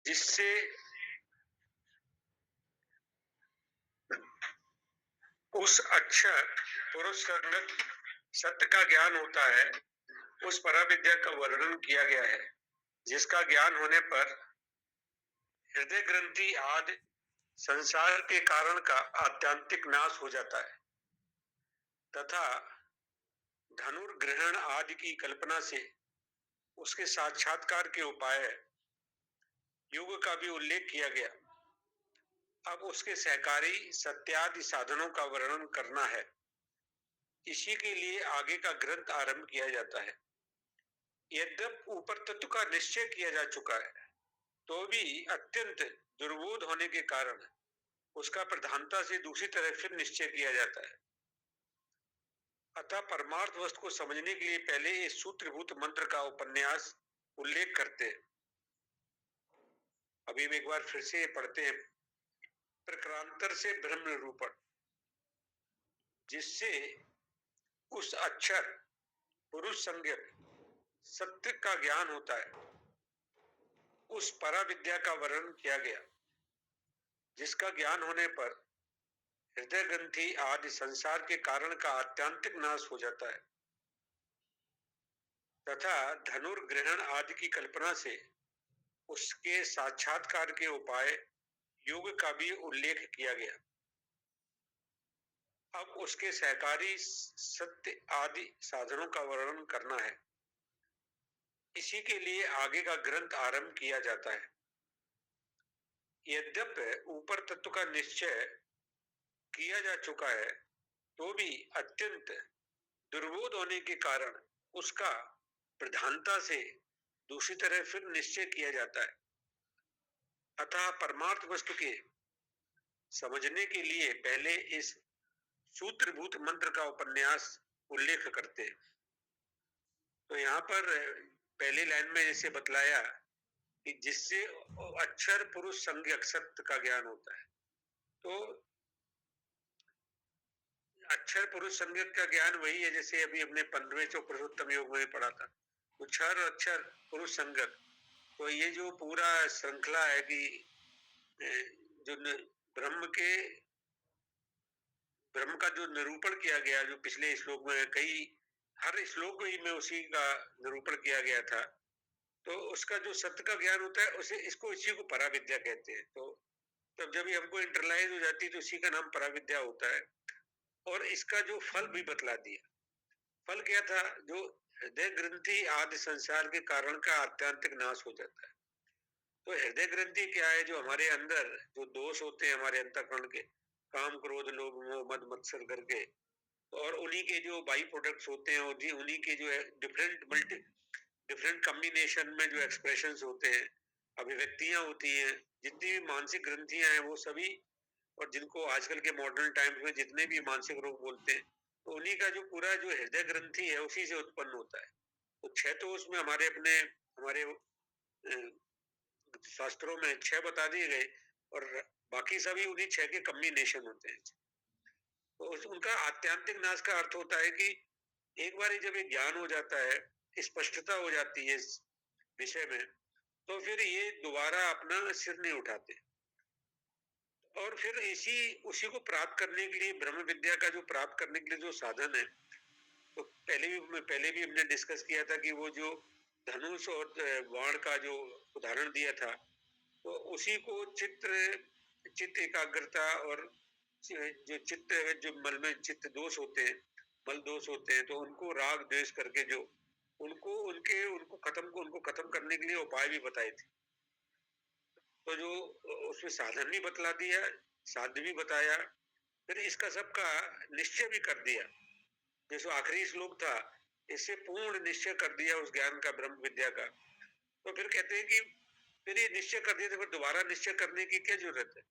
जिससे उस अक्षर पुरुष संगत सत्य का ज्ञान होता है, उस पराविद्या का वर्णन किया गया है, जिसका ज्ञान होने पर हृदय ग्रंथि आदि संसार के कारण का आत्यांतिक नाश हो जाता है तथा धनुर्ग्रहण आदि की कल्पना से उसके साक्षात्कार के उपाय योग का भी उल्लेख किया गया। अब उसके सहकारी सत्यादि साधनों का वर्णन करना है। इसी के लिए आगे का ग्रंथ आरंभ किया जाता है। यद्यपि ऊपर तत्व का निश्चय किया जा चुका है, तो भी अत्यंत दुर्बोध होने के कारण उसका प्रधानता से दूसरी तरह फिर निश्चय किया जाता है। अतः परमार्थ वस्तु को समझने के लिए पहले इस सूत्रभूत मंत्र का उपन्यास उल्लेख करते हैं। अभी हम एक बार फिर से पढ़ते हैं। प्रक्रांतर से ब्रह्म निरूपण, जिससे उस अक्षर पुरुष संज्ञक सत्य का ज्ञान होता है, उस पराविद्या का वर्णन किया गया, जिसका ज्ञान होने पर हृदय ग्रंथि आदि संसार के कारण का आत्यांतिक नाश हो जाता है तथा धनुर्ग्रहण आदि की कल्पना से उसके साक्षात्कार के उपाय योग का भी उल्लेख किया गया। अब उसके सहकारी सत्य आदि साधनों का वर्णन करना है। इसी के लिए आगे का ग्रंथ आरंभ किया जाता है। यद्यपि ऊपर तत्व का निश्चय किया जा चुका है, तो भी अत्यंत दुर्बोध होने के कारण उसका प्रधानता से दूसरी तरह फिर निश्चय किया जाता है। अतः परमार्थ वस्तु के समझने के लिए पहले इस सूत्रभूत मंत्र का उपन्यास उल्लेख करते हैं। तो यहाँ पर पहली लाइन में जैसे बतलाया कि जिससे अक्षर पुरुष संज्ञक सत्य का ज्ञान होता है, तो अक्षर पुरुष संज्ञक का ज्ञान वही है जैसे अभी हमने 15वें पुरुषोत्तम योग में पढ़ा था। तो क्षर अक्षर पुरुष संज्ञक, तो ये जो पूरा श्रृंखला है कि जो ब्रह्म का जो निरूपण किया गया, जो पिछले श्लोक में हर श्लोक में उसी का निरूपण किया गया था, तो उसका जो सत्य का ज्ञान होता है इसी को पराविद्या कहते हैं। तो तब जब हमको इंटरलाइज हो जाती है तो इसी का नाम पराविद्या होता है। और इसका जो फल भी बतला दिया। फल क्या था? जो हृदय ग्रंथि आदि संसार के कारण का आत्यांतिक नाश हो जाता है। तो हृदय ग्रंथि क्या है? जो हमारे अंदर जो दोष होते हैं हमारे अंतःकरण के, काम क्रोध लोभ मोह मद मत्सर करके, और उन्हीं के जो बाई प्रोडक्ट्स होते हैं, उन्हीं के जो है डिफरेंट कम्बिनेशन में जो एक्सप्रेशंस होते हैं, अभिव्यक्तियां होती हैं, जितनी भी मानसिक ग्रंथियां हैं वो सभी, और जिनको आजकल के मॉडर्न टाइम्स में जितने भी मानसिक रोग बोलते हैं, तो उन्हीं का जो पूरा जो हृदय ग्रंथि है उसी से उत्पन्न होता है। तो 6 तो उसमें हमारे शास्त्रों में 6 बता दिए गए, और बाकी सभी उन्हीं 6 के कम्बिनेशन होते हैं। तो उनका आत्यांतिक नाश का अर्थ होता है कि एक बार जब ये ज्ञान हो जाता है, स्पष्टता हो जाती है इस विषय में, तो फिर ये दोबारा अपना सिर नहीं उठाते। और फिर उसी को प्राप्त करने के लिए, ब्रह्म विद्या का जो प्राप्त करने के लिए जो साधन है, तो पहले भी हमने डिस्कस किया था कि वो जो धनुष और बाण का जो उदाहरण दिया था, तो उसी को चित्त एकाग्रता, और जो चित्त जो मल में चित्त दोष होते हैं, मल दोष होते हैं, तो उनको राग द्वेष करके जो उनको खत्म करने के लिए उपाय भी बताए थे। तो जो उसमें साधन भी बतला दिया, साध्य भी बताया, फिर इसका सबका निश्चय भी कर दिया। जैसे आखिरी श्लोक था, इससे पूर्ण निश्चय कर दिया उस ज्ञान का, ब्रह्म विद्या का। तो फिर कहते हैं कि फिर ये निश्चय कर दिया तो फिर दोबारा निश्चय करने की क्या जरूरत है?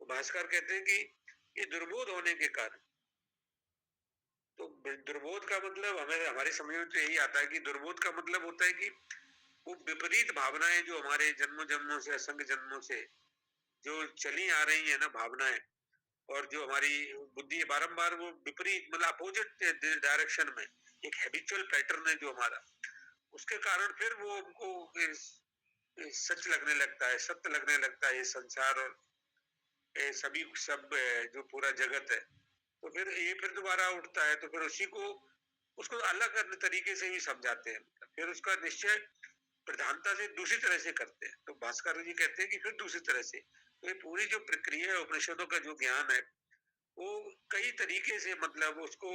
तो भास्कर कहते हैं कि ये दुर्बोध होने के कारण। तो दुर्बोध का मतलब हमारी समझ में तो यही आता है कि दुर्बोध का मतलब होता है कि वो विपरीत भावनाएं जो हमारे जन्मों जन्मों से, असंख्य जन्मों से जो चली आ रही है ना भावनाएं, और जो हमारी बुद्धि बारंबार वो विपरीत मतलब अपोजिट डायरेक्शन में, एक हैबिचुअल पैटर्न है जो हमारा, उसके कारण फिर वो उनको सच लगने लगता है, सत्य लगने लगता है ये संसार और सभी सब जो पूरा जगत है। तो फिर ये फिर दोबारा उठता है, तो फिर उसी को उसको अलग अन्य तरीके से भी समझाते हैं, फिर उसका निश्चय प्रधानता से दूसरी तरह से करते हैं। तो भास्कर जी कहते हैं कि फिर दूसरी तरह से, तो ये पूरी जो प्रक्रिया है उपनिषदों का जो ज्ञान है, वो कई तरीके से मतलब उसको,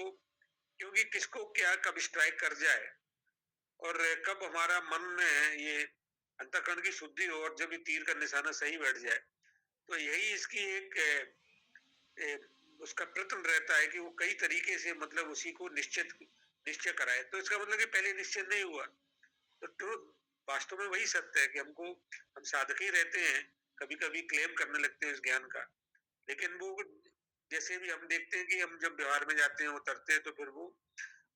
क्योंकि किसको क्या कब स्ट्राइक कर जाए और कब हमारा मन में ये अंतःकरण की शुद्धि हो और जब ये तीर का निशाना सही बैठ जाए, तो यही इसकी एक उसका प्रयत्न रहता है कि वो कई तरीके से मतलब उसी को निश्चय कराए। तो इसका मतलब कि पहले निश्चय नहीं हुआ, तो ट्रुथ वास्तव में वही सत्य है कि हम साधक ही रहते हैं, कभी कभी क्लेम करने लगते हैं इस ज्ञान का, लेकिन वो जैसे भी हम देखते हैं कि हम जब व्यवहार में जाते हैं उतरते हैं, तो फिर वो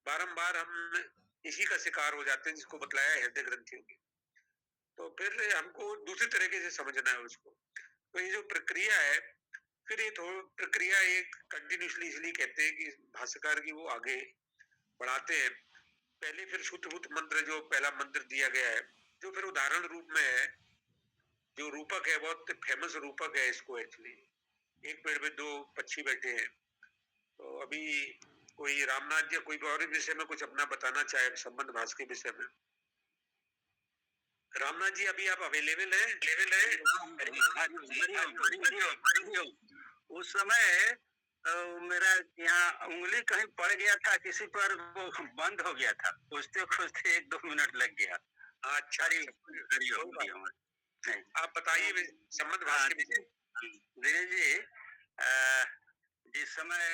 बारंबार हम इसी का शिकार हो जाते हैं जिसको बतलाया है हृदय ग्रंथियों की। तो फिर हमको दूसरी तरीके से समझना है उसको। तो ये जो प्रक्रिया है, फिर ये थोड़ी प्रक्रिया एक कंटिन्यूसली इसलिए कहते हैं कि भाष्यकार की वो आगे बढ़ाते हैं। पहले फिर शुद्धबुद्ध मंत्र जो पहला मंत्र दिया गया है, जो फिर उदाहरण रूप में है, जो रूपक है बहुत फेमस रूपक है इसको एक्चुअली, एक पेड़ पे दो पक्षी बैठे हैं। तो अभी कोई रामनाथ जी कोई और विषय में कुछ अपना बताना चाहे संबंध भाष के विषय में? रामनाथ जी अभी आप अवेलेबल हैं? उस समय मेरा यहाँ उंगली कहीं पड़ गया था किसी पर, वो बंद हो गया था, खोजते खोजते 1-2 मिनट लग गया। अच्छा, हरिओम हरिओम। आप बताइए संबंध भाष के विषय। दिनेश जी, जिस समय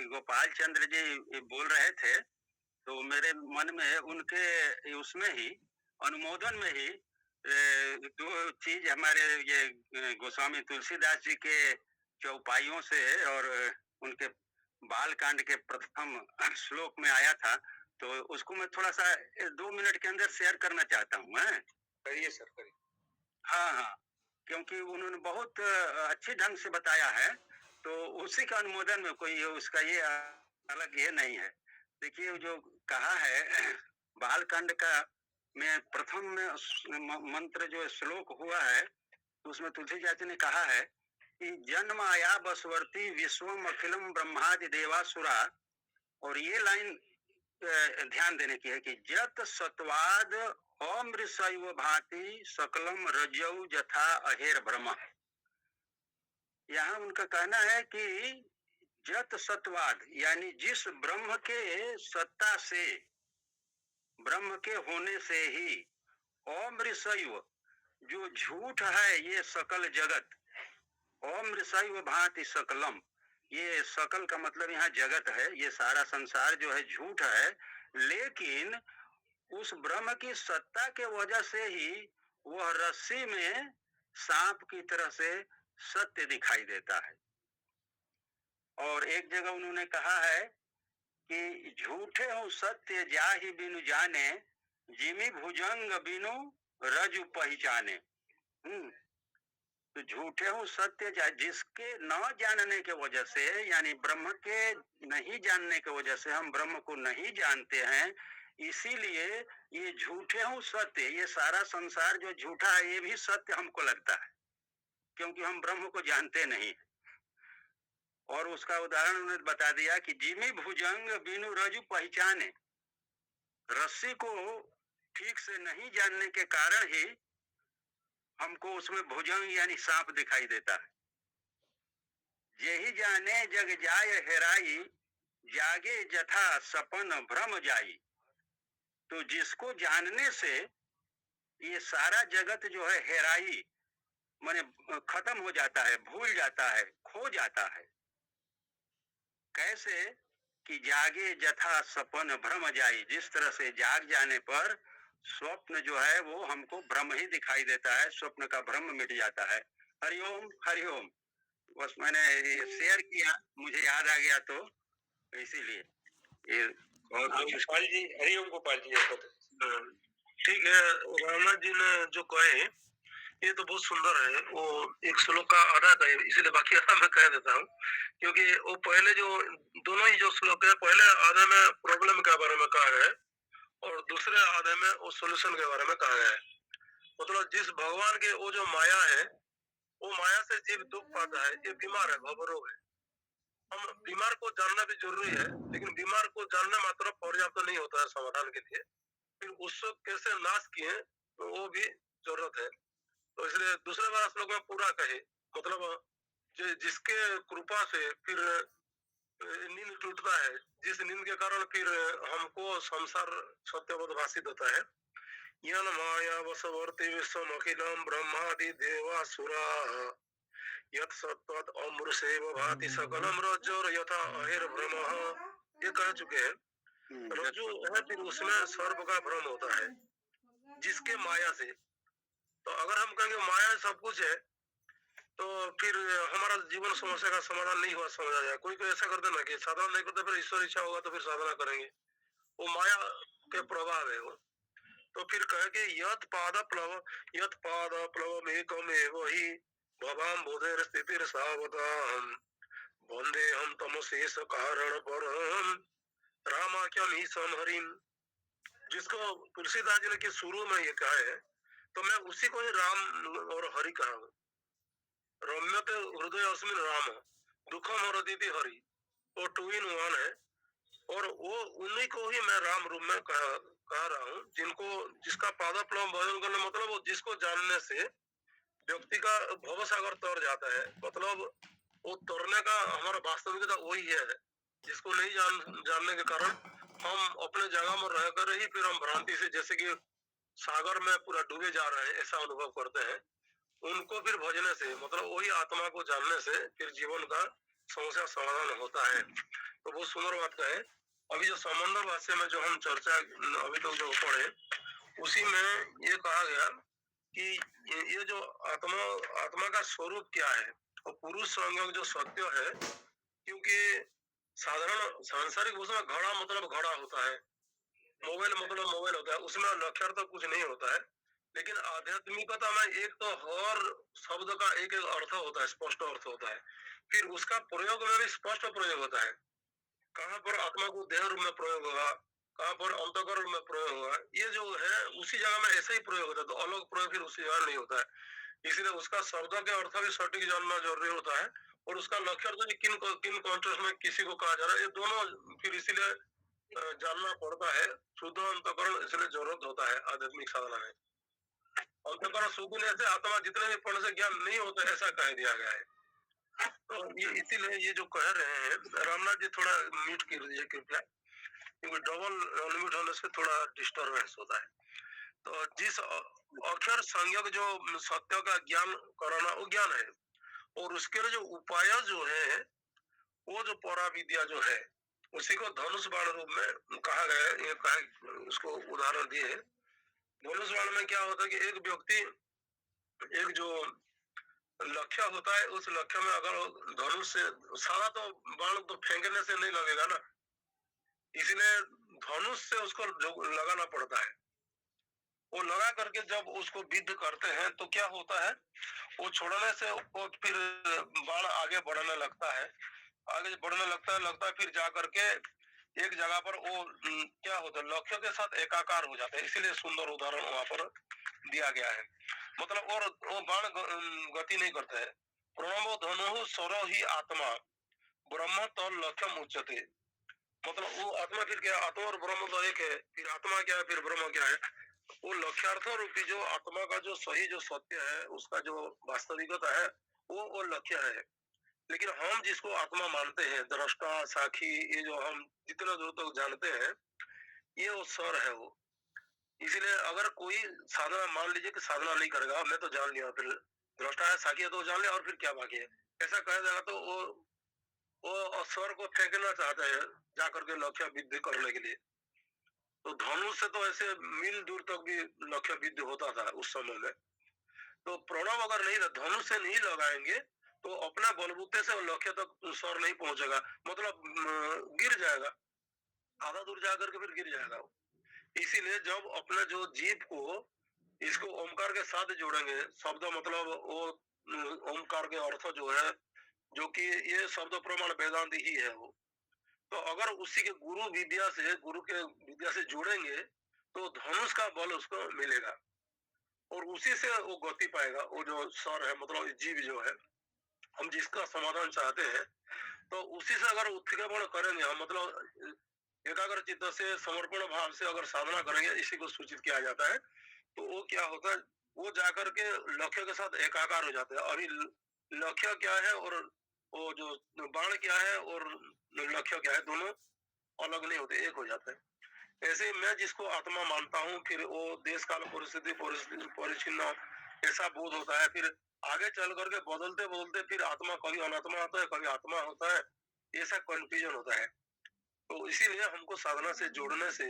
गोपाल चंद्र जी बोल रहे थे, तो मेरे मन में उनके उसमें ही अनुमोदन में ही दो चीज हमारे ये गोस्वामी तुलसीदास जी के चौपाइयों से और उनके बाल कांड के प्रथम श्लोक में आया था, तो उसको मैं थोड़ा सा 2 मिनट के अंदर शेयर करना चाहता हूँ। करिए सर, करिए। हाँ हाँ, क्योंकि उन्होंने बहुत अच्छे ढंग से बताया है, तो उसी का अनुमोदन में कोई उसका ये अलग ये नहीं है। देखिए जो कहा है बालकांड का में प्रथम में मंत्र जो श्लोक हुआ है, उसमें तुलसीदास जी ने कहा है कि जन्म आया बसवर्ती विश्वम अखिलम ब्रह्मादि देवासुरा, और ये लाइन ध्यान देने की है कि जत सत्वाद अमृषैव भांति सकलम रजौ जथा अहेर ब्रह्म। यहाँ उनका कहना है कि जत सत्वाद यानी जिस ब्रह्म के सत्ता से, ब्रह्म के होने से ही, अमृषैव जो झूठ है ये सकल जगत, अमृषैव भांति सकलम, ये सकल का मतलब यहाँ जगत है, ये सारा संसार जो है झूठ है, लेकिन उस ब्रह्म की सत्ता के वजह से ही वह रस्सी में सांप की तरह से सत्य दिखाई देता है। और एक जगह उन्होंने कहा है कि झूठे हो सत्य जाहि बिनु जाने, जिमी भुजंग बिनु रजु पहचाने। तो झूठे हो सत्य जिसके न जानने के वजह से, यानी ब्रह्म के नहीं जानने के वजह से हम ब्रह्म को नहीं जानते हैं, इसीलिए ये झूठे हो सत्य, ये सारा संसार जो झूठा है ये भी सत्य हमको लगता है, क्योंकि हम ब्रह्म को जानते नहीं। और उसका उदाहरण उन्होंने बता दिया कि जिमी भुजंग बिनु रजु पहचाने, रस्सी को ठीक से नहीं जानने के कारण ही हमको उसमें भुजंग यानी सांप दिखाई देता है। यही जाने जग जाय हेराई, जागे जथा सपन भ्रम जाई। तो जिसको जानने से ये सारा जगत जो है हेराई माने खत्म हो जाता है, भूल जाता है, खो जाता है। कैसे कि जागे जथा सपन भ्रम जाई, जिस तरह से जाग जाने पर स्वप्न जो है वो हमको भ्रम ही दिखाई देता है, स्वप्न का भ्रम मिट जाता है। हरिओम हरिओम। बस मैंने शेयर किया, मुझे याद आ गया तो इसीलिए ये। और गोपाल जी, हरिओम गोपाल जी। ठीक है, रामनाथ जी ने जो कहे ये तो बहुत सुंदर है। वो एक श्लोक का आधा है, इसीलिए बाकी आधा मैं कह देता हूँ, क्योंकि वो पहले जो दोनों ही जो श्लोक है, पहले आधे में प्रॉब्लम के बारे में कहा है और दूसरे आधे में वो सोल्यूशन के बारे में कहा है। मतलब जिस भगवान के वो जो माया है, वो माया से जीव दुख पाता है, ये बीमार है, भवरोग है। हम बीमार को जानना भी जरूरी है, लेकिन बीमार को जानना मात्र पर्याप्त नहीं होता है समाधान के लिए। फिर उसको कैसे नाश किए, तो वो भी जरूरत है। तो इसलिए दूसरे बार श्लोक में पूरा कहे, मतलब जिसके कृपा से फिर नींद टूटता है, जिस नींद के कारण फिर हमको संसार सत्यवत भाषित होता है। यन माया वशवर्ती विश्वम अखिलम ब्रह्मादि देवासुरा यत् सत्वत अमृषेव भाति सकलम रज्जोर यथा अहिर भ्रमः, ये कह चुके हैं। रज्जु है, फिर उसमें सर्प का भ्रम होता है जिसके माया से। तो अगर हम कहेंगे माया सब कुछ है, तो फिर हमारा जीवन समस्या का समाधान नहीं हुआ समझा जाए। कोई कोई ऐसा करते ना कि साधना नहीं करते, फिर ईश्वर इच्छा होगा तो फिर साधना करेंगे, वो माया के प्रभाव है वो। तो फिर कहे कि यत पाद प्लव एकम वही भवाम बोधेर स्थितिर सावधान वंदे हम तमशेष कारण परम रामाख्यम ही समहरिम। जिसको तुलसीदास जी ने कि शुरू में ये कहा है, तो मैं उसी को ही राम और हरि कहा हूँ। रम्यते हृदय अस्मिन राम दुखम और अदिति हरि, वो टू इन वन है। और वो उन्हीं को ही मैं राम रूप में कह रहा हूँ, जिनको जिसका पादप्लव भजन करने, मतलब वो जिसको जानने से व्यक्ति का भव सागर तर जाता है। मतलब वो तरने का हमारा वास्तविकता वही है, जिसको नहीं जानने के कारण हम अपने जगह में रहकर ही फिर हम भ्रांति से, जैसे कि सागर में पूरा डूबे जा रहे हैं, ऐसा अनुभव करते हैं। उनको फिर भजने से, मतलब वही आत्मा को जानने से फिर जीवन का समस्या समाधान होता है। तो बहुत सुंदर बात है। अभी जो समंदर भाष्य में जो हम चर्चा अभी तक जो पढ़े, उसी में ये कहा गया कि ये जो आत्मा का स्वरूप क्या है, और पुरुष संयोग जो सत्य है। क्योंकि साधारण सांसारिक उसमें घड़ा मतलब घड़ा होता है, मोबाइल मतलब मोबाइल होता है, उसमें लक्ष्य तो कुछ नहीं होता है। लेकिन आध्यात्मिकता में एक तो हर शब्द का एक एक अर्थ होता है, स्पष्ट अर्थ होता है। फिर उसका प्रयोग में भी स्पष्ट प्रयोग होता है। कहाँ पर आत्मा को देह रूप में प्रयोग होगा, कहाँ पर अंतःकरण रूप में प्रयोग होगा, ये जो है उसी जगह में ऐसे ही प्रयोग होता है। तो अलग प्रयोग फिर उसी जगह नहीं होता है। इसलिए उसका शब्द के अर्थ भी सटीक जानना जरूरी होता है, और उसका लक्ष्य भी किन कॉन्टेक्स्ट में किसी को कहा जा रहा है, ये दोनों फिर इसीलिए जानना पड़ता है। शुद्ध अंतःकरण इसलिए जरूरत होता है आध्यात्मिक साधना में। अंतःकरण शुद्ध होने से आत्मा जितने भी पढ़ने से ज्ञान नहीं होता, ऐसा कह दिया गया है। तो ये इसीलिए ये जो कह रहे हैं, रामनाथ जी थोड़ा म्यूट कर दीजिए कृपया, क्योंकि डबल अनम्यूट होने से थोड़ा डिस्टरबेंस होता है। तो जिस अक्षर संयोग जो सत्य का ज्ञान कराना, वो ज्ञान है। और उसके लिए जो उपाय जो है, वो जो परा विद्या जो है, उसी को धनुष बाण रूप में कहा गया है। ये कहा, उसको उदाहरण दिए। धनुष बाण में क्या होता है कि एक व्यक्ति, एक जो लक्ष्य होता है, उस लक्ष्य में अगर धनुष से, सारा तो बाण तो फेंकने से नहीं लगेगा ना, इसलिए धनुष से उसको लगाना पड़ता है। वो लगा करके जब उसको विद्ध करते हैं तो क्या होता है, वो छोड़ने से वो फिर बाण आगे बढ़ने लगता है, आगे बढ़ने लगता है फिर जा करके एक जगह पर वो क्या होता है, लक्ष्य के साथ एकाकार हो जाता है। इसीलिए सुंदर उदाहरण वहां पर दिया गया है। मतलब और वो बाण गति नहीं करता है। प्रणवो धनु सरो ही आत्मा ब्रह्म तो लक्ष्य उच्चते। मतलब वो आत्मा फिर क्या, आत्मा और ब्रह्म तो एक है, फिर आत्मा क्या है, फिर ब्रह्म क्या है। वो लक्ष्यार्थ रूपी जो आत्मा का जो सही जो सत्य है, उसका जो वास्तविकता है, वो लक्ष्य है। लेकिन हम जिसको आत्मा मानते हैं, दृष्टा साखी, ये जो हम जितना दूर तक जानते हैं, ये वो सर है वो। इसलिए अगर कोई साधना, मान लीजिए कि साधना नहीं करेगा, मैं तो जान लिया, फिर दृष्टा है साखी है तो जान लिया, और फिर क्या बाकी है, ऐसा कह देगा तो वो स्वर को फेंकना चाहता है जाकर के लक्ष्य विद्धि करने के लिए। तो धनुष से तो ऐसे मील दूर तक भी लक्ष्य विद्धि होता था उस समय में। तो प्रणव अगर नहीं, धनुष से नहीं लगाएंगे तो अपना बलबूते से लक्ष्य तक स्वर नहीं पहुंचेगा, मतलब गिर जाएगा, आधा दूर जाकर के फिर गिर जाएगा वो। इसीलिए जब अपने जो जीव को इसको ओमकार के साथ जोड़ेंगे, शब्द मतलब वो ओमकार के अर्थ जो है, जो कि ये शब्द प्रमाण वेदांत ही है वो। तो अगर उसी के गुरु के विद्या से जुड़ेंगे तो धनुष का बल उसको मिलेगा। और उसी से वो गति पाएगा। वो जो सर है मतलब जीव जो है, हम जिसका समाधान चाहते हैं, तो उसी से अगर उत्क्षेपण करेंगे हम, मतलब एकाग्र चित्त से समर्पण भाव से अगर साधना करेंगे, इसी को सूचित किया जाता है, तो वो क्या होता है, वो जाकर के लक्ष्य के साथ एकाकार हो जाते हैं। अभी लक्ष्य क्या है और वो जो बाण क्या है और लक्ष्य क्या है, दोनों अलग नहीं होते, एक हो जाते हैं। ऐसे ही मैं जिसको आत्मा मानता हूँ, फिर वो देश काल परिस्थिति परिचिन्न ऐसा बोध होता है, फिर आगे चल करके बदलते बदलते फिर आत्मा कभी अनात्मा होता है, कभी आत्मा होता है, ऐसा कंफ्यूजन होता है। तो इसीलिए हमको साधना से जोड़ने से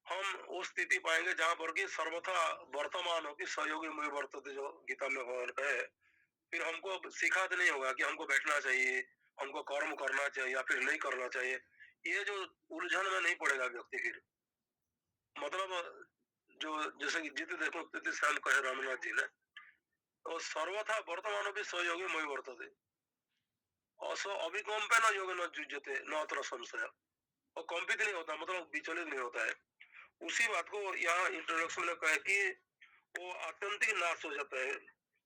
हम वो स्थिति पाएंगे जहाँ पर कि सर्वथा वर्तमान हो कि सहयोगी में वर्तते, जो गीता में भगवान कहे। फिर हमको सिखाते नहीं होगा कि हमको बैठना चाहिए, हमको कर्म करना चाहिए या फिर नहीं करना चाहिए। ये जो उलझन में नहीं पड़ेगा व्यक्ति फिर, मतलब जो जैसे कि जित देखो तित श्याम कहे रामनाथ जी ने, तो सर्वथा वर्तमान भी सहयोगी मई वर्तते, असो अभिकंपन योग न जुझते न अत्र संशय। और कंपित नहीं होता, मतलब विचलित नहीं होता है। उसी बात को यहाँ इंट्रोडक्शन में कहे कि वो आत्यंतिक नाश हो जाता है,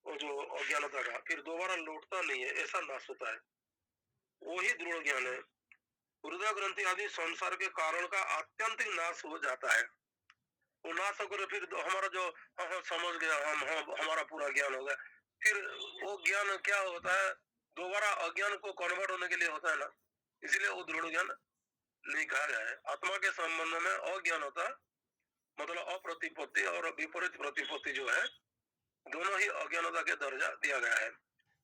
वो जो अज्ञानता का फिर दोबारा लौटता नहीं है, ऐसा नाश होता है। वही दृढ़ ज्ञान है। हृदय ग्रंथि आदि संसार के कारण का आत्यंतिक नाश हो जाता है। वो नाश होकर फिर हमारा जो हाँ समझ गया, हमारा पूरा ज्ञान हो गया, फिर वो ज्ञान क्या होता है, दोबारा अज्ञान को कन्वर्ट होने के लिए होता है ना। इसलिए वो दृढ़ ज्ञान नहीं कहा गया है। आत्मा के संबंध में अज्ञान होता, मतलब अप्रतिपत्ति और विपरीत प्रतिपत्ति जो है, दोनों ही अज्ञानता के दर्जा दिया गया है।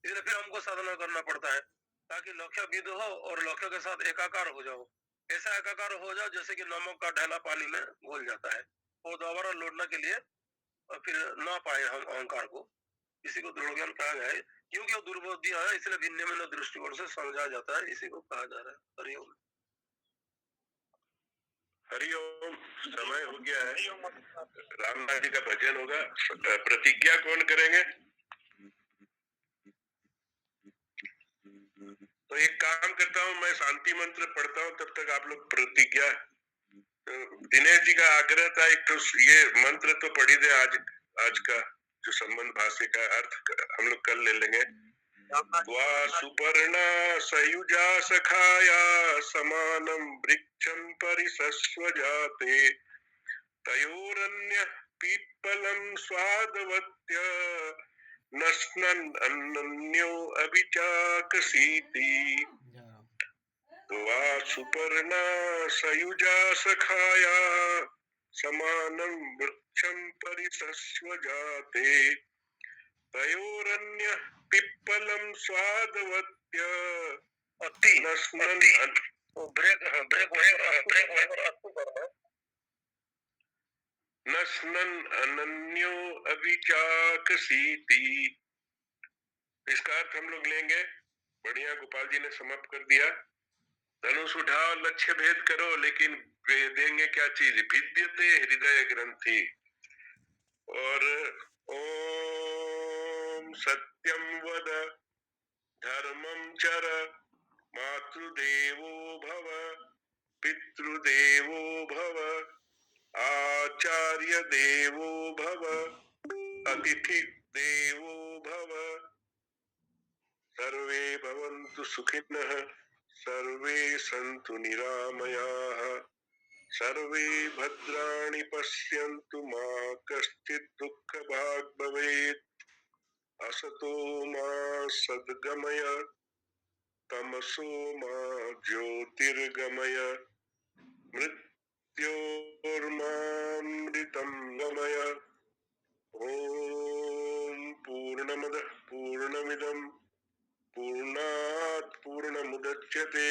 इसलिए फिर हमको साधना करना पड़ता है ताकि लक्ष्य विद हो और लक्ष्य के साथ एकाकार हो जाओ। ऐसा एकाकार हो जाओ जैसे कि नमक का ढेला पानी में घुल जाता है, वो दोबारा लौटने के लिए फिर ना पाए हम अहंकार को। इसी को दृढ़ ज्ञान कहा गया है, क्योंकि वो दुर्बोध्य है, इसलिए भिन्न भिन्न दृष्टिकोण से समझा जाता है, इसी को कहा जा रहा है। हरिओम। हरिओम। समय हो गया है, रामनाथ जी का भजन होगा। प्रतिज्ञा कौन करेंगे? तो एक काम करता हूँ, मैं शांति मंत्र पढ़ता हूँ, तब तक आप लोग प्रतिज्ञा। दिनेश जी का आग्रह था, एक तो ये मंत्र तो पढ़ी दे, आज का जो संबंध भाष्य का अर्थ हम लोग कल ले लेंगे। वा सुपर्णा सयुजा सखाया समानं वृक्षं परिसस्वजाते तयोरन्य पीप्पलं स्वादवत्य नश्नन् अन्यो अभिचाकसीति। वा सुपर्णा सयुजा सखाया समानं वृक्षं परिसस्वजाते तयोरन्य पिप्पलं स्वादवत्य नश्नन् नश्नन् अनन्यो अभिचाकसीति। इसका अर्थ हम लोग लेंगे। बढ़िया, गोपाल जी ने समाप्त कर दिया। धनुष उठाओ, लक्ष्य भेद करो, लेकिन देंगे क्या चीज? भिद्यते हृदय ग्रंथि। और ओम सत्यम वद धर्मं चर मातृदेवो भव पितृदेवो भव आचार्य देवो भव अतिथि देवो भव। सर्वे भवन्तु सुखिनः, सर्वे सन्तु निरामयाः, सर्वे भद्राणि पश्यन्तु, मा कश्चित् दुःखभाग् भवेत्। असतो मा सद्गमय, तमसो मा ज्योतिर्गमय, मृत्योर्मामृतं गमय। ॐ पूर्णमदः पूर्णमिदं पूर्णात् पूर्णमुदच्यते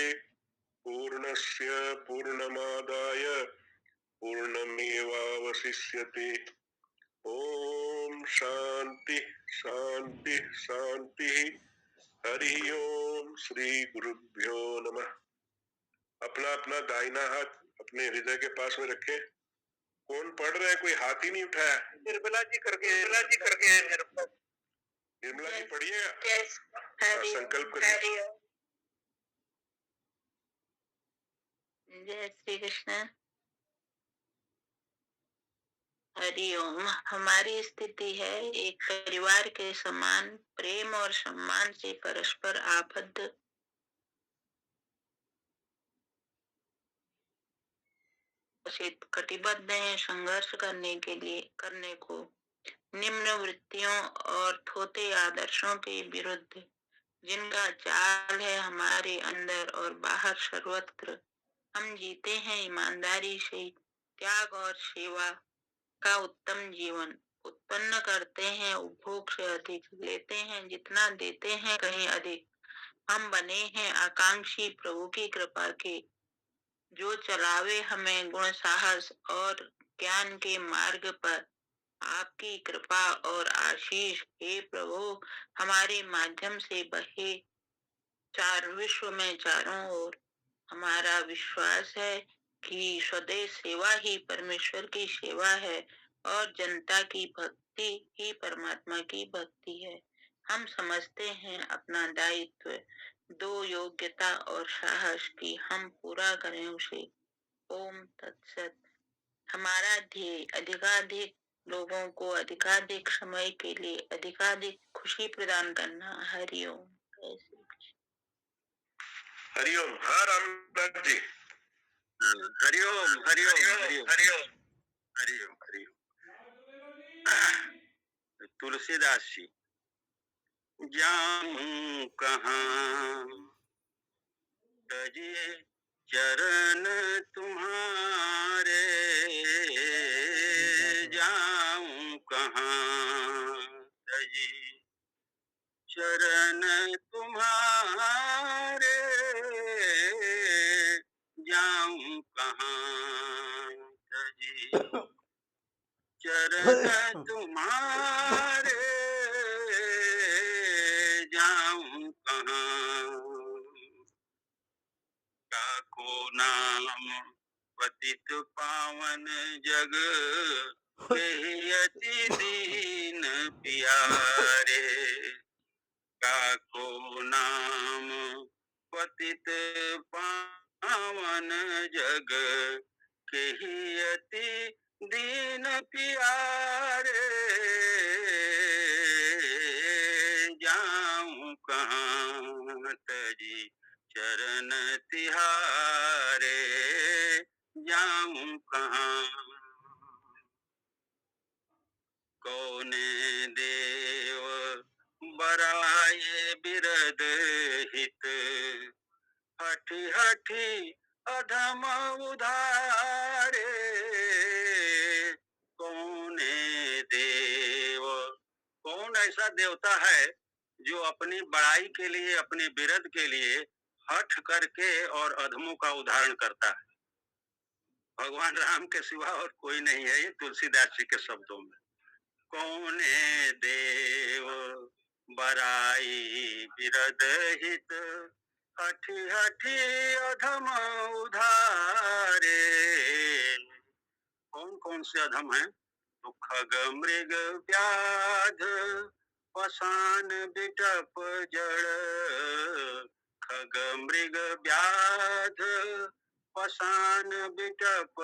पूर्णस्य पूर्णमादाय पूर्णमेवावशिष्यते। ओम शांति शांति शांति। हरि ओम। श्री गुरुभ्यो नमः। अपना अपना दाहिना हाथ अपने हृदय के पास में रखें। कौन पढ़ रहे हैं? कोई हाथ ही नहीं उठाया। निर्मला जी करके निर्मला जी पढ़िएगा। संकल्प करिए। जय श्री कृष्ण। हरिओम। हमारी स्थिति है एक परिवार के समान प्रेम और सम्मान से परस्पर आबद्ध कटिबद्ध हैं संघर्ष करने को निम्न वृत्तियों और थोथे आदर्शों के विरुद्ध, जिनका चाल है हमारे अंदर और बाहर सर्वत्र। हम जीते हैं ईमानदारी से, त्याग और सेवा का उत्तम जीवन उत्पन्न करते हैं, उपभोग से अधिक लेते हैं, जितना देते हैं कहीं अधिक। हम बने हैं आकांक्षी प्रभु की कृपा के, जो चलावे हमें गुण साहस और ज्ञान के मार्ग पर। आपकी कृपा और आशीष हे प्रभु हमारे माध्यम से बहे चार विश्व में चारों ओर। हमारा विश्वास है कि स्वदेश सेवा ही परमेश्वर की सेवा है और जनता की भक्ति ही परमात्मा की भक्ति है। हम समझते हैं अपना दायित्व, दो योग्यता और साहस की हम पूरा करें उसे। ओम तत्सत। हमारा ध्येय अधिकाधिक लोगों को अधिकाधिक समय के लिए अधिकाधिक खुशी प्रदान करना। हरिओम। हरिओम। हाँ रामदास जी। हरिओम हरिओम हरिओम हरिओम। हरिओम हरिओम। तुलसीदास जी, जाऊं कहाँ तजे चरण तुम्हारे, जाऊं कहाँ तजे चरण तुम्हारे, जाऊं कहाँ तजे चरण तुम्हारे, जाऊं कहाँ। काको नाम पतित पावन जग के अति दीन प्यारे, काको नाम पतित पावन जग के अति दीन प्यारे, जाऊं कहाँ तजी चरण तिहारे, जाऊं कहाँ। कौने देव बराए बिरद हित, हठी हठी अधम उधारे, कौने देव। कौन ऐसा देवता है जो अपनी बड़ाई के लिए, अपने बिरद के लिए हठ करके और अधमों का उदाहरण करता है? भगवान राम के सिवा और कोई नहीं है। ये तुलसीदास जी के शब्दों में। कौने देव बराई बिरद हित, हठी हठी अधम उधारे। कौन कौन से अधम हैं? तो खग मृग व्याध पाषाण बिटप जड़, खग मृग व्याध पाषाण बिटप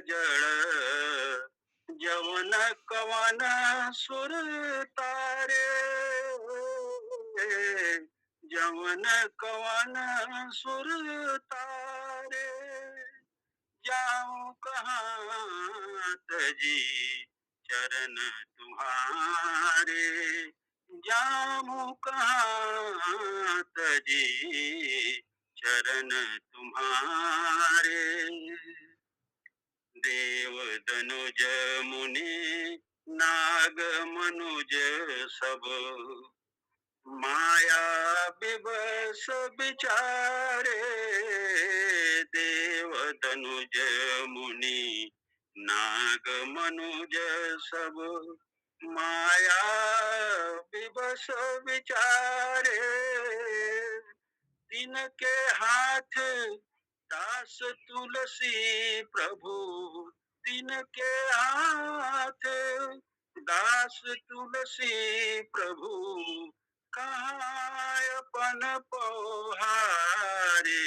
जड़, जवन कवन सुर तारे, जवन कवन सुर तारे, जाऊं कहाँ तजी चरण तुम्हारे, जाऊं कहाँ तजी चरण तुम्हारे। देव दनुज मुनि नाग मनुज सब, माया विवश विचारे, देव दनुज मुनि नाग मनुज सब, माया विवश विचारे, तिनके हाथ दास तुलसी प्रभु, तिनके हाथ दास तुलसी प्रभु, कहाँ अपन पौहारे,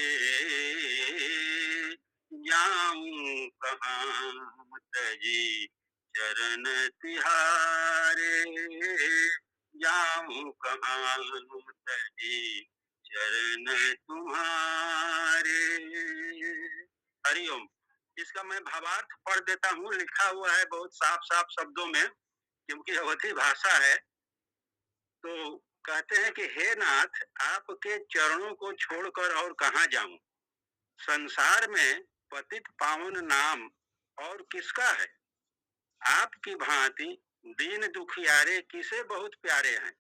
जाऊं कहाँ तजी चरण तिहारे, जाऊं कहाँ तजी चरण तुम्हारे। हरिओम। इसका मैं भावार्थ पढ़ देता हूँ, लिखा हुआ है बहुत साफ साफ शब्दों में, क्योंकि अवधी भाषा है। तो कहते हैं कि हे नाथ, आपके चरणों को छोड़कर और कहाँ जाऊं। संसार में पतित पावन नाम और किसका है। आपकी भांति दीन दुखियारे किसे बहुत प्यारे हैं।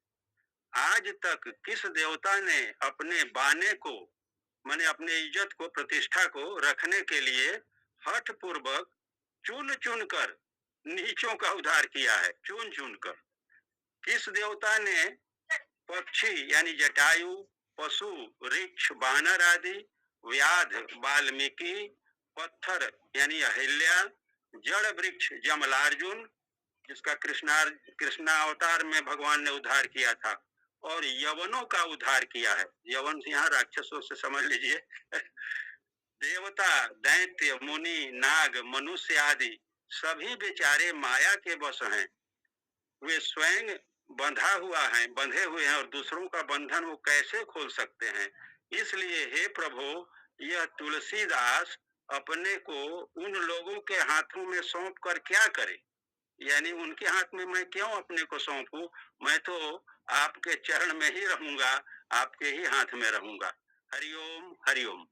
आज तक किस देवता ने अपने बाने को, माने अपने इज्जत को, प्रतिष्ठा को रखने के लिए हठ पूर्वक चुन चुन कर नीचों का उद्धार किया है। चुन चुन कर किस देवता ने पक्षी यानी जटायु, पशु वृक्ष वानर आदि, व्याध वाल्मीकि, पत्थर यानी अहिल्या, जड़ वृक्ष जमलार्जुन जिसका कृष्णावतार में भगवान ने उद्धार किया था, और यवनों का उद्धार किया है। यवन यहाँ राक्षसों से समझ लीजिए। देवता, दैत्य, मुनि, नाग, मनुष्य आदि सभी बेचारे माया के वश हैं। वे स्वयं बंधा हुआ है, बंधे हुए हैं, और दूसरों का बंधन वो कैसे खोल सकते हैं। इसलिए हे प्रभु, यह तुलसीदास अपने को उन लोगों के हाथों में सौंप कर क्या करे, यानी उनके हाथ में मैं क्यों अपने को सौंपूं। मैं तो आपके चरण में ही रहूंगा, आपके ही हाथ में रहूंगा। हरिओम हरिओम।